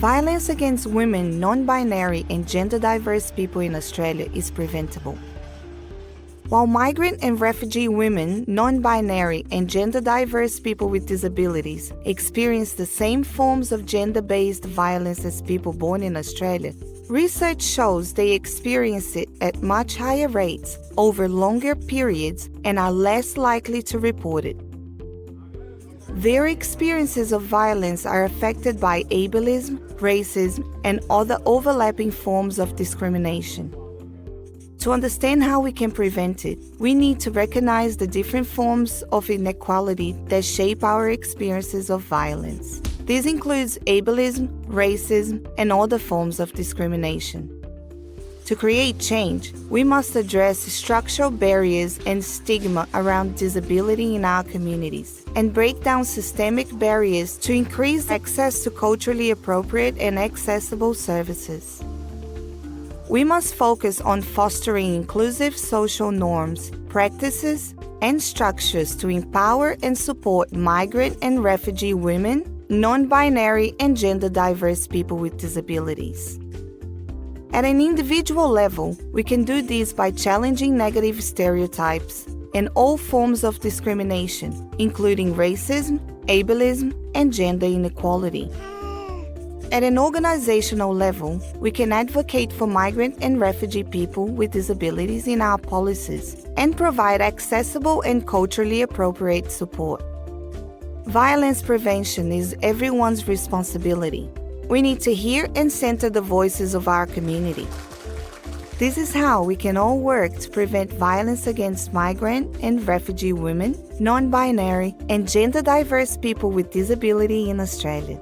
Violence against women, non-binary and gender-diverse people in Australia is preventable. While migrant and refugee women, non-binary and gender-diverse people with disabilities experience the same forms of gender-based violence as people born in Australia, research shows they experience it at much higher rates over longer periods and are less likely to report it. Their experiences of violence are affected by ableism, racism, and other overlapping forms of discrimination. To understand how we can prevent it, we need to recognize the different forms of inequality that shape our experiences of violence. This includes ableism, racism, and other forms of discrimination. To create change, we must address structural barriers and stigma around disability in our communities and break down systemic barriers to increase access to culturally appropriate and accessible services. We must focus on fostering inclusive social norms, practices, and structures to empower and support migrant and refugee women, non-binary and gender-diverse people with disabilities. At an individual level, we can do this by challenging negative stereotypes and all forms of discrimination, including racism, ableism, and gender inequality. At an organizational level, we can advocate for migrant and refugee people with disabilities in our policies and provide accessible and culturally appropriate support. Violence prevention is everyone's responsibility. We need to hear and center the voices of our community. This is how we can all work to prevent violence against migrant and refugee women, non-binary, and gender-diverse people with disability in Australia.